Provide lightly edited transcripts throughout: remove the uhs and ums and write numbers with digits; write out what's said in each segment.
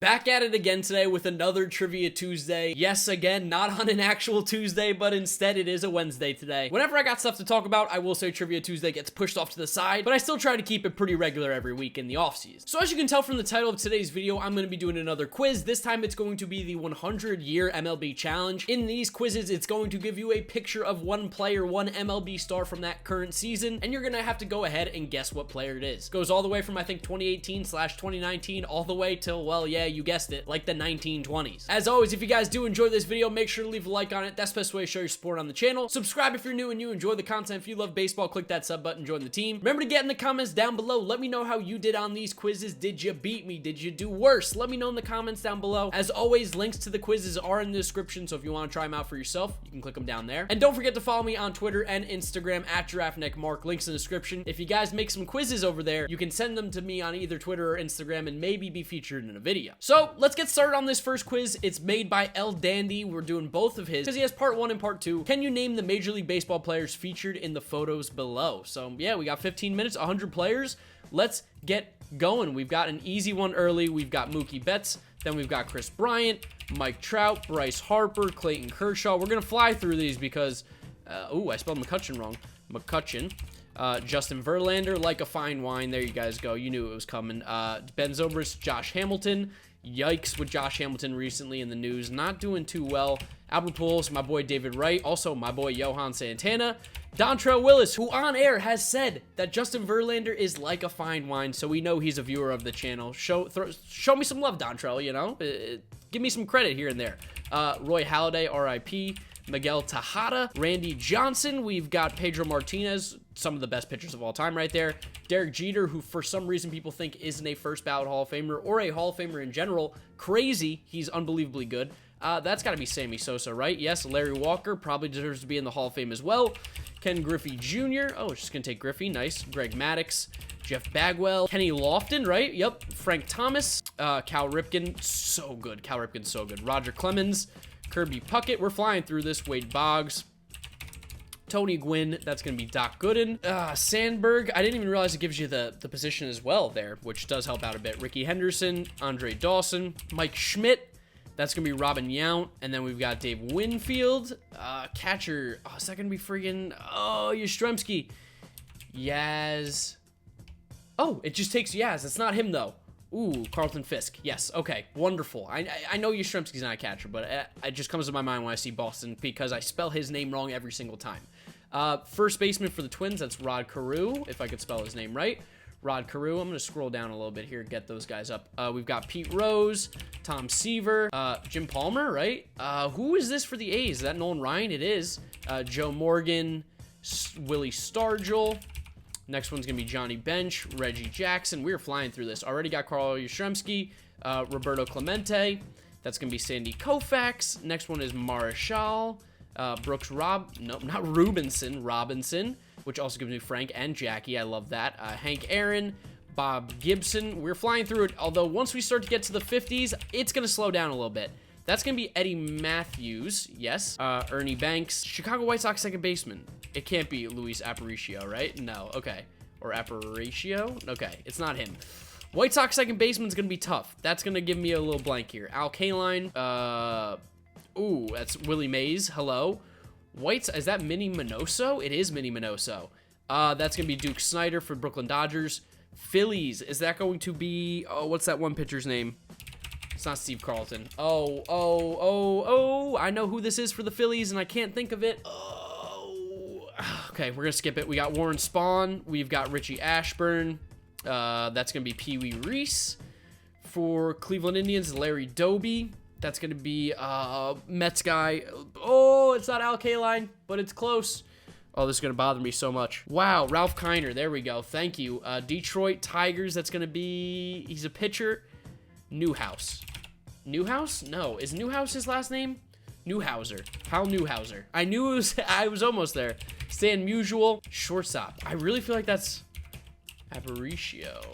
Back at it again today with another Trivia Tuesday. Yes, again, not on an actual Tuesday, but instead it is a Wednesday today. Whenever I got stuff to talk about, I will say Trivia Tuesday gets pushed off to the side, but I still try to keep it pretty regular every week in the offseason. So as you can tell from the title of today's video, I'm going to be doing another quiz. This time it's going to be the 100-year MLB challenge. In these quizzes, it's going to give you a picture of one player, one MLB star from that current season, and you're going to have to go ahead and guess what player it is. Goes all the way from, I think, 2018/2019 all the way till, well, yeah, you guessed it, like the 1920s. As always, if you guys do enjoy this video, make sure to leave a like on it. That's the best way to show your support on the channel. Subscribe if you're new and you enjoy the content. If you love baseball, click that sub button, join the team. Remember to get in the comments down below. Let me know how you did on these quizzes. Did you beat me? Did you do worse? Let me know in the comments down below. As always, links to the quizzes are in the description, so if you want to try them out for yourself, you can click them down there. And don't forget to follow me on Twitter and Instagram at GiraffeNeckMarc. Links in the description. If you guys make some quizzes over there, you can send them to me on either Twitter or Instagram and maybe be featured in a video. So let's get started on this first quiz. It's made by El Dandy. We're doing both of his because he has part 1 and part 2. Can you name the Major League Baseball players featured in the photos below? So yeah, we got 15 minutes, 100 players. Let's get going. We've got an easy one early. We've got Mookie Betts. Then we've got Chris Bryant, Mike Trout, Bryce Harper, Clayton Kershaw. We're going to fly through these because, I spelled McCutcheon wrong. McCutcheon. Justin Verlander, like a fine wine. There you guys go. You knew it was coming. Ben Zobrist, Josh Hamilton. Yikes with Josh Hamilton recently in the news. Not doing too well. Albert Pujols, my boy David Wright. Also, my boy Johan Santana. Dontrelle Willis, who on air has said that Justin Verlander is like a fine wine, so we know he's a viewer of the channel. Show me some love, Dontrelle, you know? Give me some credit here and there. Roy Halladay, RIP. Miguel Tejada, Randy Johnson. We've got Pedro Martinez, some of the best pitchers of all time right there. Derek Jeter, who for some reason people think isn't a first ballot Hall of Famer or a Hall of Famer in general. Crazy. He's unbelievably good. That's got to be Sammy Sosa, right? Yes, Larry Walker probably deserves to be in the Hall of Fame as well. Ken Griffey Jr. Oh, it's just going to take Griffey. Nice. Greg Maddux. Jeff Bagwell. Kenny Lofton, right? Yep. Frank Thomas. Cal Ripken. So good. Cal Ripken's so good. Roger Clemens. Kirby Puckett. We're flying through this. Wade Boggs. Tony Gwynn. That's going to be Doc Gooden. Sandberg. I didn't even realize it gives you the position as well there, which does help out a bit. Ricky Henderson. Andre Dawson. Mike Schmidt. That's going to be Robin Yount. And then we've got Dave Winfield. Catcher. Oh, is that going to be friggin'... Oh, Yastrzemski. Yaz. Oh, it just takes Yaz. It's not him, though. Ooh, Carlton Fisk. Yes, okay, wonderful. I know Yastrzemski's not a catcher, but it just comes to my mind when I see Boston because I spell his name wrong every single time. First baseman for the Twins, that's Rod Carew, if I could spell his name right. Rod Carew. I'm going to scroll down a little bit here, get those guys up. We've got Pete Rose, Tom Seaver, Jim Palmer, right? Who is this for the A's? Is that Nolan Ryan? It is. Joe Morgan, Willie Stargell. Next one's going to be Johnny Bench, Reggie Jackson. We're flying through this. Already got Carl Yastrzemski, Roberto Clemente. That's going to be Sandy Koufax. Next one is Marichal, Brooks Robinson, which also gives me Frank and Jackie. I love that. Hank Aaron, Bob Gibson. We're flying through it, although once we start to get to the 50s, it's going to slow down a little bit. That's going to be Eddie Matthews, yes. Ernie Banks, Chicago White Sox second baseman. It can't be Luis Aparicio, right? No, okay. Or Aparicio? Okay, it's not him. White Sox second baseman's going to be tough. That's going to give me a little blank here. Al Kaline. Ooh, that's Willie Mays. Hello. Is that Minnie Minoso? It is Minnie Minoso. That's going to be Duke Snyder for Brooklyn Dodgers. Phillies. Is that going to be... Oh, what's that one pitcher's name? It's not Steve Carlton. Oh, I know who this is for the Phillies, and I can't think of it. Okay, we're going to skip it. We got Warren Spahn. We've got Richie Ashburn. That's going to be Pee Wee Reese. For Cleveland Indians, Larry Doby. That's going to be Mets guy. Oh, it's not Al Kaline, but it's close. Oh, this is going to bother me so much. Wow, Ralph Kiner. There we go. Thank you. Detroit Tigers. That's going to be... He's a pitcher. Newhouse. Newhouse? No. Is Newhouse his last name? Newhouser. Hal Newhouser. I knew it was... I was almost there. Stan Musial. Shortstop. I really feel like that's... Aparicio.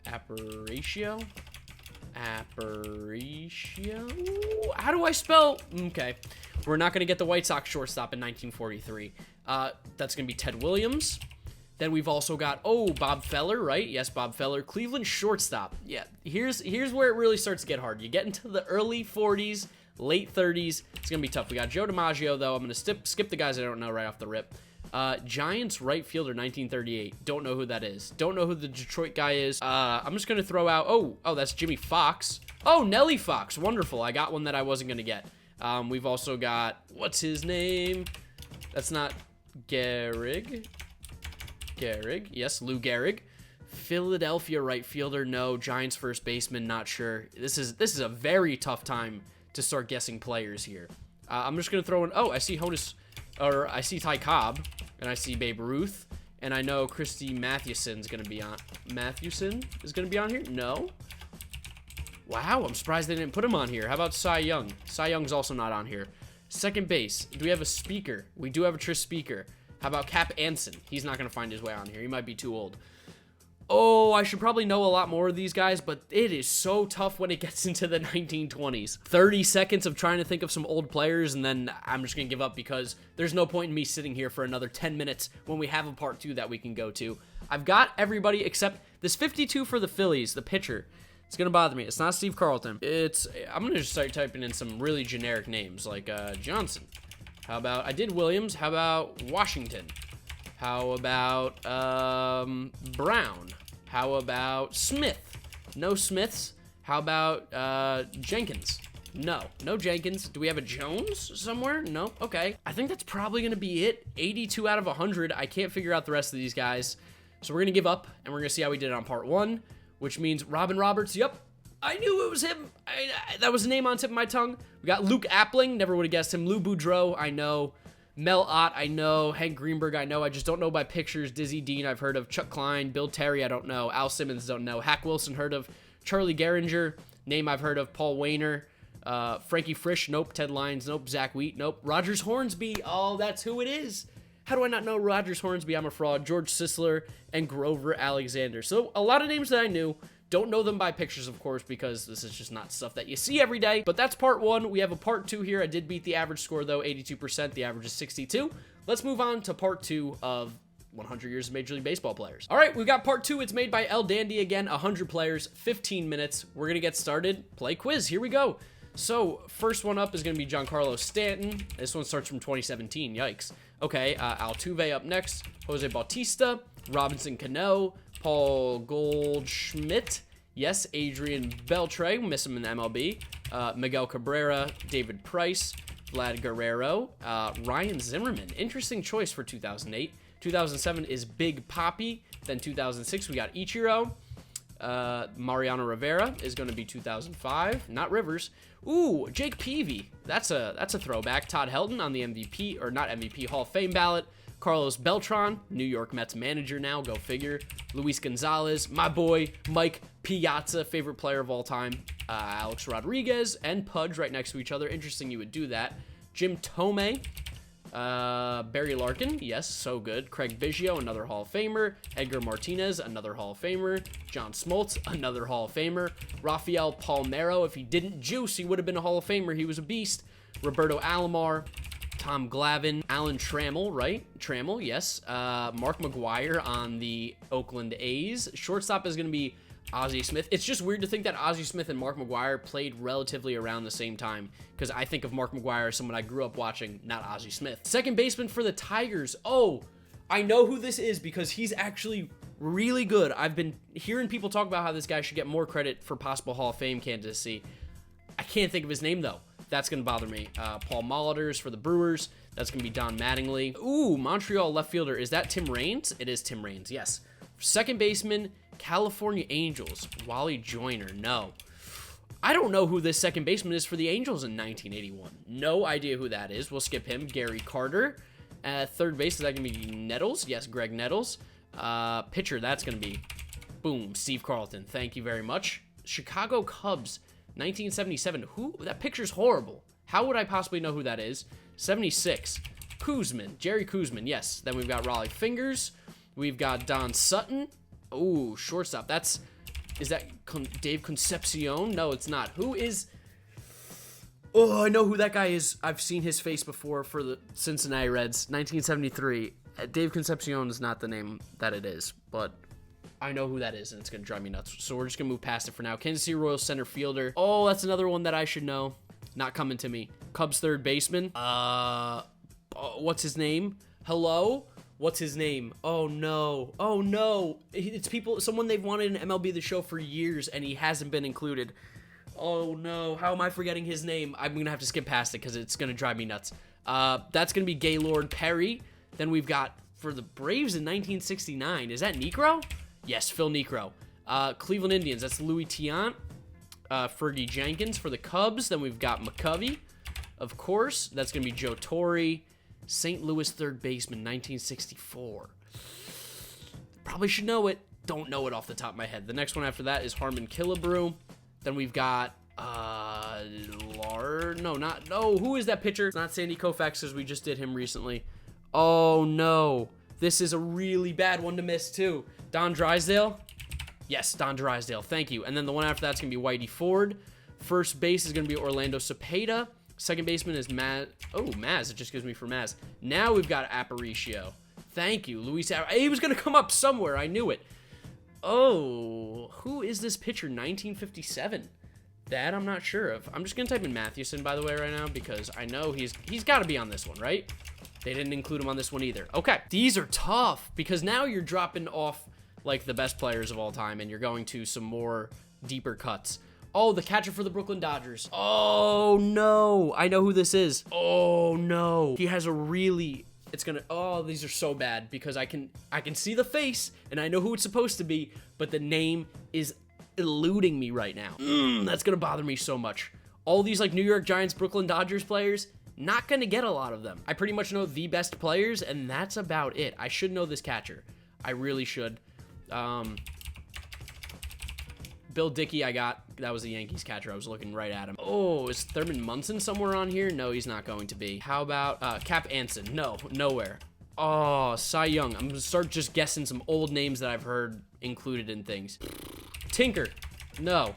Aparicio? Aparicio? How do I spell... Okay. We're not going to get the White Sox shortstop in 1943. That's going to be Ted Williams. Then we've also got, oh, Bob Feller, right? Yes, Bob Feller. Cleveland shortstop. Yeah, here's where it really starts to get hard. You get into the early 40s, late 30s. It's going to be tough. We got Joe DiMaggio, though. I'm going to skip the guys I don't know right off the rip. Giants right fielder, 1938. Don't know who that is. Don't know who the Detroit guy is. I'm just going to throw out, oh, that's Jimmy Fox. Oh, Nellie Fox. Wonderful. I got one that I wasn't going to get. We've also got, what's his name? That's not Gehrig. Yes, Lou Gehrig. Philadelphia right fielder, no. Giants first baseman, not sure. This is a very tough time to start guessing players here. I'm just gonna throw in. Oh, I see I see Ty Cobb, and I see Babe Ruth, and I know Christy Mathewson is gonna be on. Mathewson is gonna be on here. No. Wow, I'm surprised they didn't put him on here. How about Cy Young? Cy Young's also not on here. Second base. Do we have a speaker? We do have a Tris speaker. How about Cap Anson? He's not going to find his way on here. He might be too old. Oh, I should probably know a lot more of these guys, but it is so tough when it gets into the 1920s. 30 seconds of trying to think of some old players, and then I'm just going to give up because there's no point in me sitting here for another 10 minutes when we have a part 2 that we can go to. I've got everybody except this 52 for the Phillies, the pitcher. It's going to bother me. It's not Steve Carlton. I'm going to just start typing in some really generic names like Johnson. How about, I did Williams. How about Washington? How about Brown? How about Smith? No Smiths. How about Jenkins? No Jenkins. Do we have a Jones somewhere? No. Okay. I think that's probably going to be it. 82 out of 100. I can't figure out the rest of these guys. So we're going to give up, and we're going to see how we did on part 1, which means Robin Roberts. Yep. I knew it was him. That was a name on tip of my tongue. We got Luke Appling. Never would have guessed him. Lou Boudreau. I know. Mel Ott. I know. Hank Greenberg. I know. I just don't know by pictures. Dizzy Dean. I've heard of. Chuck Klein. Bill Terry. I don't know. Al Simmons. Don't know. Hack Wilson. Heard of. Charlie Gehringer. Name I've heard of. Paul Wainer. Frankie Frisch. Nope. Ted Lyons. Nope. Zach Wheat. Nope. Rogers Hornsby. Oh, that's who it is. How do I not know Rogers Hornsby? I'm a fraud. George Sisler and Grover Alexander. So a lot of names that I knew. Don't know them by pictures, of course, because this is just not stuff that you see every day. But that's part 1. We have a part 2 here. I did beat the average score, though, 82%. The average is 62. Let's move on to part 2 of 100 years of Major League Baseball players. All right, we've got part 2. It's made by El Dandy again. 100 players, 15 minutes. We're going to get started. Play quiz. Here we go. So, first one up is going to be Giancarlo Stanton. This one starts from 2017. Yikes. Okay, Altuve up next. Jose Bautista. Robinson Cano. Paul Goldschmidt. Yes, Adrian Beltre. Miss him in the MLB. Miguel Cabrera. David Price. Vlad Guerrero. Ryan Zimmerman. Interesting choice for 2008. 2007 is Big Papi. Then 2006, we got Ichiro. Mariano Rivera is going to be 2005. Not Rivers. Ooh, Jake Peavy. That's a throwback. Todd Helton on the MVP, or not MVP, Hall of Fame ballot. Carlos Beltran, New York Mets manager now, go figure. Luis Gonzalez, my boy, Mike Piazza, favorite player of all time. Alex Rodriguez and Pudge right next to each other. Interesting you would do that. Jim Thome, Barry Larkin, yes, so good. Craig Biggio, another Hall of Famer. Edgar Martinez, another Hall of Famer. John Smoltz, another Hall of Famer. Rafael Palmeiro, if he didn't juice, he would have been a Hall of Famer. He was a beast. Roberto Alomar. Tom Glavine, Alan Trammell, right? Trammell, yes. Mark McGwire on the Oakland A's. Shortstop is going to be Ozzie Smith. It's just weird to think that Ozzie Smith and Mark McGwire played relatively around the same time, because I think of Mark McGwire as someone I grew up watching, not Ozzie Smith. Second baseman for the Tigers. Oh, I know who this is because he's actually really good. I've been hearing people talk about how this guy should get more credit for possible Hall of Fame candidacy. I can't think of his name, though. That's going to bother me. Paul Molitor's for the Brewers. That's going to be Don Mattingly. Ooh, Montreal left fielder. Is that Tim Raines? It is Tim Raines, yes. Second baseman, California Angels. Wally Joyner, no. I don't know who this second baseman is for the Angels in 1981. No idea who that is. We'll skip him. Gary Carter. Third base, is that going to be Nettles? Yes, Greg Nettles. Pitcher, that's going to be, boom, Steve Carlton. Thank you very much. Chicago Cubs. 1977. Who? That picture's horrible. How would I possibly know who that is? 76. Kuzman. Jerry Kuzman. Yes. Then we've got Raleigh Fingers. We've got Don Sutton. Ooh, shortstop. Is that Dave Concepcion? No, it's not. Who is... Oh, I know who that guy is. I've seen his face before for the Cincinnati Reds. 1973. Dave Concepcion is not the name that it is, but I know who that is, and it's going to drive me nuts. So we're just going to move past it for now. Kansas City Royals center fielder. Oh, that's another one that I should know. Not coming to me. Cubs third baseman. What's his name? Hello? What's his name? Oh, no. Oh, no. It's someone they've wanted in MLB The Show for years, and he hasn't been included. Oh, no. How am I forgetting his name? I'm going to have to skip past it because it's going to drive me nuts. That's going to be Gaylord Perry. Then we've got, for the Braves in 1969, is that Necro? Yes, Phil Necro. Cleveland Indians, that's Louis Tiant. Fergie Jenkins for the Cubs. Then we've got McCovey, of course. That's going to be Joe Torre. St. Louis third baseman, 1964. Probably should know it. Don't know it off the top of my head. The next one after that is Harmon Killebrew. Then we've got, who is that pitcher? It's not Sandy Koufax because we just did him recently. Oh, no. This is a really bad one to miss, too. Don Drysdale? Yes, Don Drysdale. Thank you. And then the one after that's going to be Whitey Ford. First base is going to be Orlando Cepeda. Second baseman is Maz. Oh, Maz. It just gives me for Maz. Now we've got Aparicio. Thank you, Luis. He was going to come up somewhere. I knew it. Oh, who is this pitcher? 1957. That I'm not sure of. I'm just going to type in Mathewson, by the way, right now, because I know he's got to be on this one, right? They didn't include him on this one either. Okay, these are tough because now you're dropping off like the best players of all time and you're going to some more deeper cuts. Oh, the catcher for the Brooklyn Dodgers. Oh, no. I know who this is. Oh, no. He has a really... Oh, these are so bad because I can see the face and I know who it's supposed to be, but the name is eluding me right now. That's going to bother me so much. All these like New York Giants, Brooklyn Dodgers players, not going to get a lot of them. I pretty much know the best players and that's about it. I should know this catcher. I really should. Bill Dickey, that was the Yankees catcher. I was looking right at him. Oh, is Thurman Munson somewhere on here? No, he's not going to be. How about Cap Anson? No, nowhere. Oh, Cy Young. I'm gonna start just guessing some old names that I've heard included in things. Tinker. No.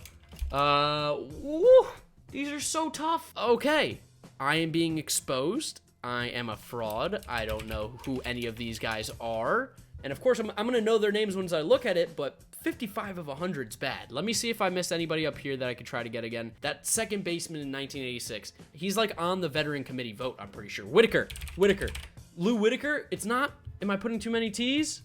Woo, these are so tough. Okay, I am being exposed. I am a fraud. I don't know who any of these guys are. And of course, I'm going to know their names once I look at it, but 55 of 100 is bad. Let me see if I missed anybody up here that I could try to get again. That second baseman in 1986. He's like on the veteran committee vote, I'm pretty sure. Whitaker. Lou Whitaker? It's not? Am I putting too many T's?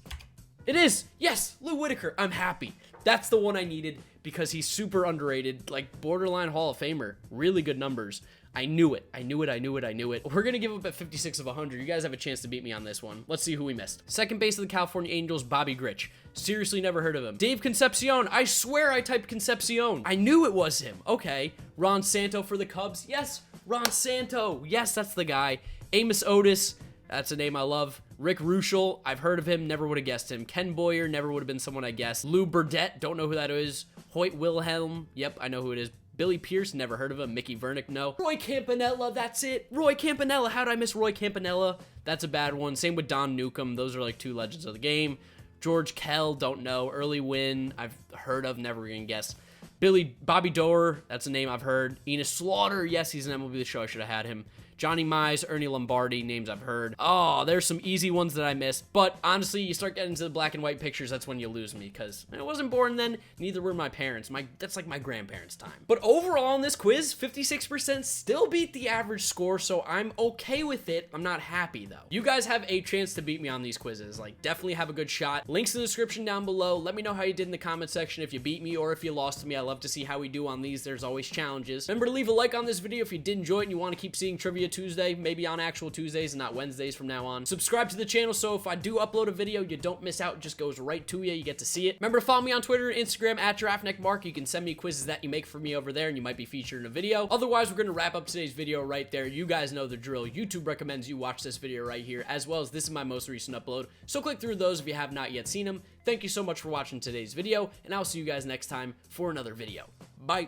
It is. Yes, Lou Whitaker. I'm happy. That's the one I needed because he's super underrated, like borderline Hall of Famer. Really good numbers. I knew it. We're going to give up at 56 of 100. You guys have a chance to beat me on this one. Let's see who we missed. Second base of the California Angels, Bobby Grich. Seriously never heard of him. Dave Concepcion. I swear I typed Concepcion. I knew it was him. Okay. Ron Santo for the Cubs. Yes, Ron Santo. Yes, that's the guy. Amos Otis. That's a name I love. Rick Ruschel. I've heard of him. Never would have guessed him. Ken Boyer. Never would have been someone I guessed. Lou Burdett. Don't know who that is. Hoyt Wilhelm. Yep, I know who it is. Billy Pierce, never heard of him. Mickey Vernick, no. Roy Campanella, that's it. Roy Campanella, how did I miss Roy Campanella? That's a bad one. Same with Don Newcomb. Those are like two legends of the game. George Kell, don't know. Early Win, I've heard of, never gonna guess. Bobby Doerr, that's a name I've heard. Enos Slaughter, yes, he's an MLB The Show. I should have had him. Johnny Mize, Ernie Lombardi, names I've heard. Oh, there's some easy ones that I missed. But honestly, you start getting to the black and white pictures, that's when you lose me. Because I wasn't born then, neither were my parents. That's like my grandparents' time. But overall in this quiz, 56% still beat the average score, so I'm okay with it. I'm not happy, though. You guys have a chance to beat me on these quizzes. Like, definitely have a good shot. Links in the description down below. Let me know how you did in the comment section if you beat me or if you lost to me. I love to see how we do on these. There's always challenges. Remember to leave a like on this video if you did enjoy it and you want to keep seeing Trivia Tuesday, maybe on actual Tuesdays and not Wednesdays from now on. Subscribe to the channel so if I do upload a video, you don't miss out. It just goes right to you. You get to see it. Remember to follow me on Twitter and Instagram at GiraffeNeckMarc. You can send me quizzes that you make for me over there and you might be featured in a video. Otherwise, we're going to wrap up today's video right there. You guys know the drill. YouTube recommends you watch this video right here, as well as this is my most recent upload. So click through those if you have not yet seen them. Thank you so much for watching today's video, and I'll see you guys next time for another video. Bye.